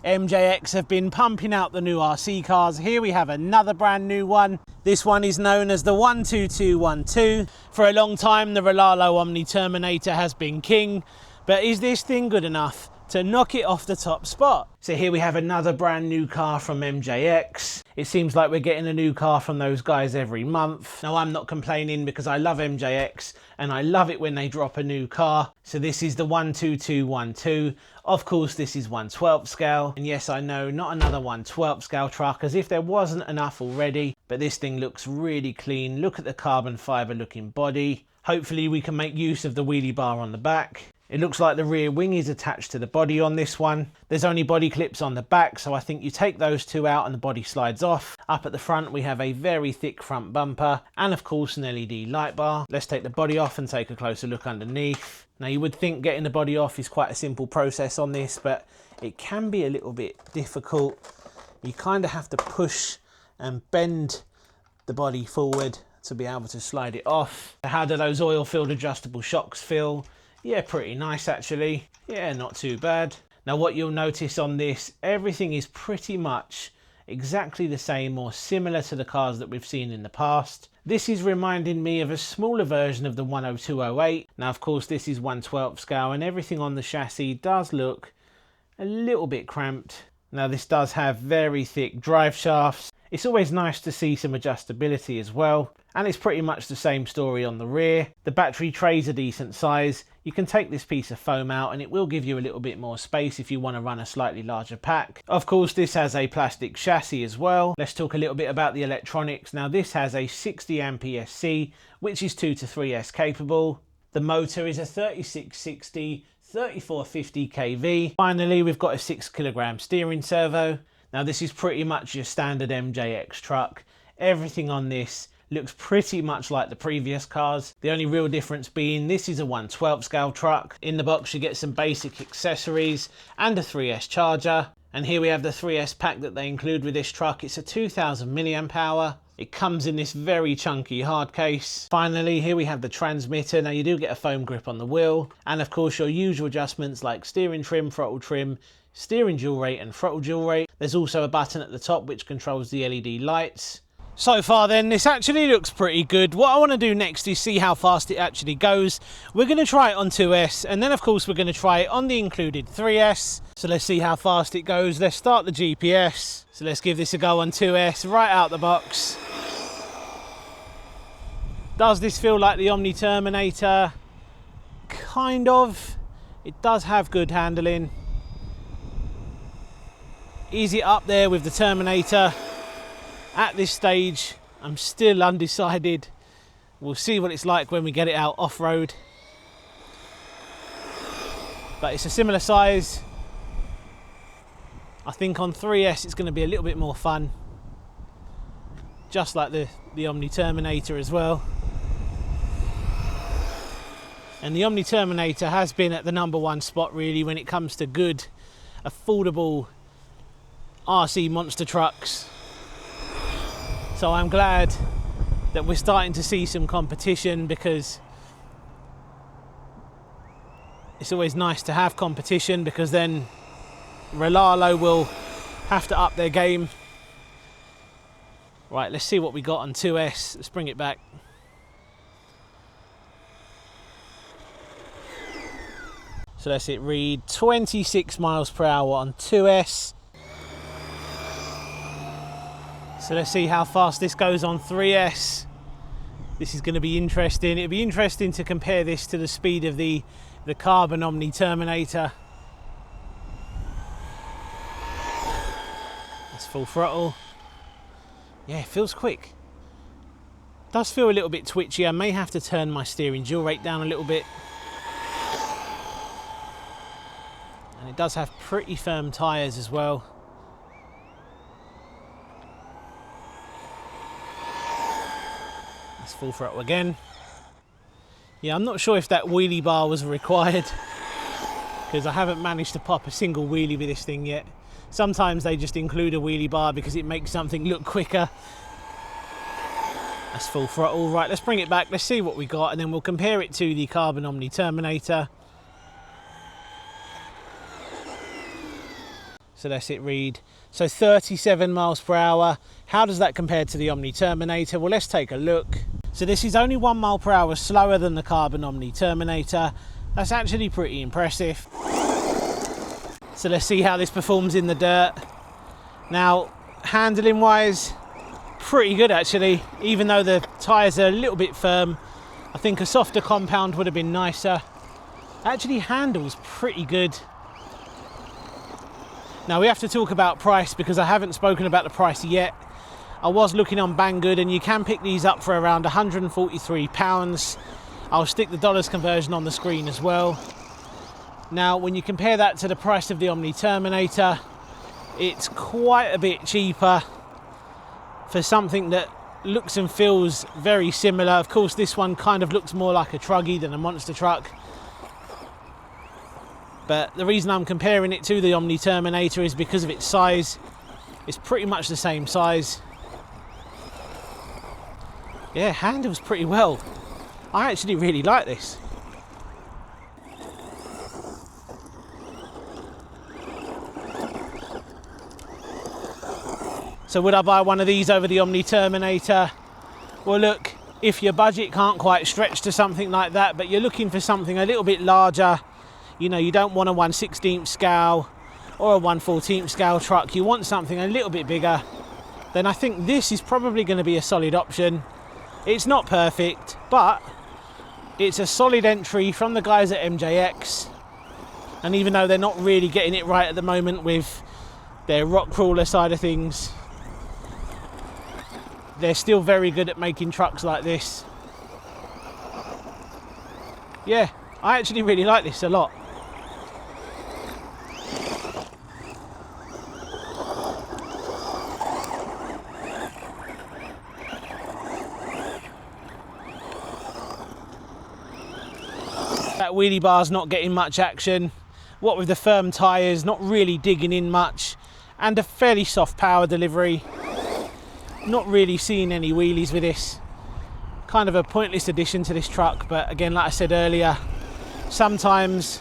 MJX have been pumping out the new RC cars. Here we have another brand new one. This one is known as the 12212. For a long time, the Rlaarlo Omni-Terminator has been king, but is this thing good enough to knock it off the top spot? So here we have another brand new car from MJX. It seems like we're getting a new car from those guys every month. Now, I'm not complaining because I love MJX and I love it when they drop a new car. So this is the 12212. Of course, this is 1/12 scale. And yes, I know, not another 1/12 scale truck, as if there wasn't enough already. But this thing looks really clean. Look at the carbon fiber looking body. Hopefully we can make use of the wheelie bar on the back. It looks like the rear wing is attached to the body on this one. There's only body clips on the back, so I think you take those two out and the body slides off. Up at the front, we have a very thick front bumper and of course an LED light bar. Let's take the body off and take a closer look underneath. Now, you would think getting the body off is quite a simple process on this, but it can be a little bit difficult. You kind of have to push and bend the body forward to be able to slide it off. How do those oil-filled adjustable shocks feel? Yeah, pretty nice actually. Yeah, not too bad. Now, what you'll notice on this, everything is pretty much exactly the same or similar to the cars that we've seen in the past. This is reminding me of a smaller version of the 10208. Now, of course, this is 1/12 scale and everything on the chassis does look a little bit cramped. Now, this does have very thick drive shafts. It's always nice to see some adjustability as well. And it's pretty much the same story on the rear. The battery tray's a decent size. You can take this piece of foam out and it will give you a little bit more space if you want to run a slightly larger pack. Of course, this has a plastic chassis as well. Let's talk a little bit about the electronics. Now, this has a 60 amp ESC, which is 2 to 3S capable. The motor is a 3660 3450 kV. Finally, we've got a 6 kilogram steering servo. Now, this is pretty much your standard MJX truck. Everything on this looks pretty much like the previous cars. The only real difference being this is a 1/12 scale truck. In the box you get some basic accessories and a 3S charger. And here we have the 3S pack that they include with this truck. It's a 2000 milliamp hour. It comes in this very chunky hard case. Finally, here we have the transmitter. Now, you do get a foam grip on the wheel. And of course, your usual adjustments like steering trim, throttle trim, steering dual rate and throttle dual rate. There's also a button at the top which controls the LED lights. So far then, this actually looks pretty good. What I want to do next is see how fast it actually goes. We're going to try it on 2S, and then of course we're going to try it on the included 3S. So let's see how fast it goes. Let's start the GPS. So let's give this a go on 2S, right out the box. Does this feel like the Omni-Terminator? Kind of. It does have good handling. Is it up there with the Terminator? At this stage, I'm still undecided. We'll see what it's like when we get it out off-road. But it's a similar size. I think on 3S it's going to be a little bit more fun. Just like the Omni-Terminator as well. And the Omni-Terminator has been at the #1 spot really when it comes to good, affordable RC monster trucks. So I'm glad that we're starting to see some competition, because it's always nice to have competition, because then Rlaarlo will have to up their game. Right, let's see what we got on 2S. Let's bring it back. So let's hit read 26 miles per hour on 2S. So let's see how fast this goes on 3S. This is going to be interesting. It'll be interesting to compare this to the speed of the carbon Omni-Terminator. That's full throttle. Yeah, it feels quick. Does feel a little bit twitchy. I may have to turn my steering dual rate down a little bit. And it does have pretty firm tyres as well. Full throttle again. Yeah, I'm not sure if that wheelie bar was required, because I haven't managed to pop a single wheelie with this thing yet. Sometimes they just include a wheelie bar because it makes something look quicker. That's full throttle. Right, let's bring it back. Let's see what we got, and then we'll compare it to the carbon Omni-Terminator. So let's hit read. So 37 miles per hour. How does that compare to the Omni-Terminator? Well, let's take a look. So this is only 1 mile per hour slower than the carbon Omni-Terminator. That's actually pretty impressive. So let's see how this performs in the dirt. Now, handling wise, pretty good actually, even though the tyres are a little bit firm. I think a softer compound would have been nicer. Actually handles pretty good. Now we have to talk about price because I haven't spoken about the price yet. I was looking on Banggood and you can pick these up for around £143. I'll stick the dollars conversion on the screen as well. Now when you compare that to the price of the Omni-Terminator, it's quite a bit cheaper for something that looks and feels very similar. Of course this one kind of looks more like a Truggy than a monster truck. But the reason I'm comparing it to the Omni-Terminator is because of its size. It's pretty much the same size. Yeah, handles pretty well. I actually really like this. So would I buy one of these over the Omni-Terminator? Well look, if your budget can't quite stretch to something like that, but you're looking for something a little bit larger, you know, you don't want a 1/16 scale or a 1/14 scale truck, you want something a little bit bigger, then I think this is probably going to be a solid option. It's not perfect, but it's a solid entry from the guys at MJX. And even though they're not really getting it right at the moment with their rock crawler side of things, they're still very good at making trucks like this. Yeah, I actually really like this a lot. That wheelie bar's not getting much action. What with the firm tyres, not really digging in much, and a fairly soft power delivery. Not really seeing any wheelies with this. Kind of a pointless addition to this truck, but again, like I said earlier, sometimes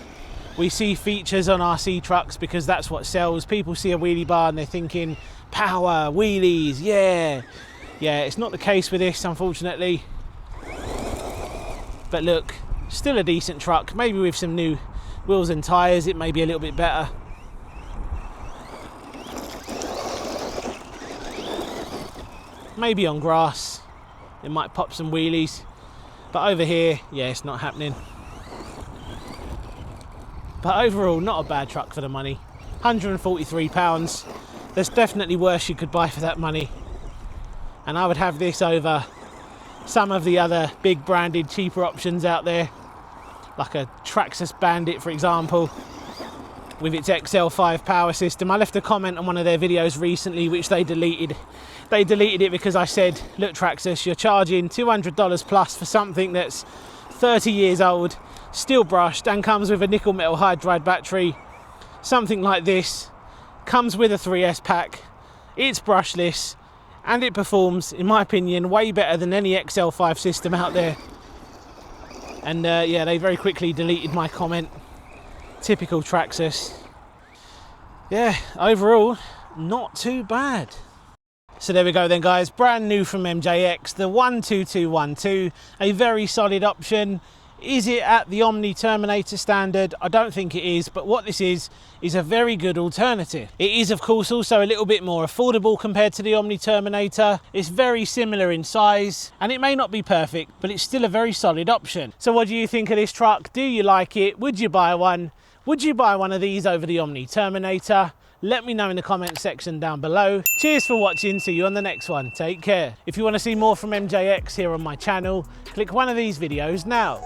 we see features on RC trucks because that's what sells. People see a wheelie bar and they're thinking, power, wheelies, yeah. Yeah, it's not the case with this, unfortunately. But look, still a decent truck. Maybe with some new wheels and tyres, it may be a little bit better. Maybe on grass, it might pop some wheelies. But over here, yeah, it's not happening. But overall, not a bad truck for the money. £143. There's definitely worse you could buy for that money. And I would have this over some of the other big branded cheaper options out there, like a Traxxas Bandit, for example, with its XL5 power system. I left a comment on one of their videos recently, which they deleted. They deleted it because I said, look Traxxas, you're charging $200 plus for something that's 30 years old, still brushed, and comes with a nickel metal hydride battery. Something like this comes with a 3S pack, it's brushless, and it performs, in my opinion, way better than any XL5 system out there. And yeah, they very quickly deleted my comment. Typical Traxxas. Yeah, overall, not too bad. So there we go then guys, brand new from MJX, the 12212, a very solid option. Is it at the Omni-Terminator standard? I don't think it is, but what this is a very good alternative. It is of course also a little bit more affordable compared to the Omni-Terminator. It's very similar in size, and it may not be perfect, but it's still a very solid option. So what do you think of this truck? Do you like it? Would you buy one? Would you buy one of these over the Omni-Terminator? Let me know in the comment section down below. Cheers for watching, see you on the next one. Take care. If you want to see more from MJX here on my channel, click one of these videos now.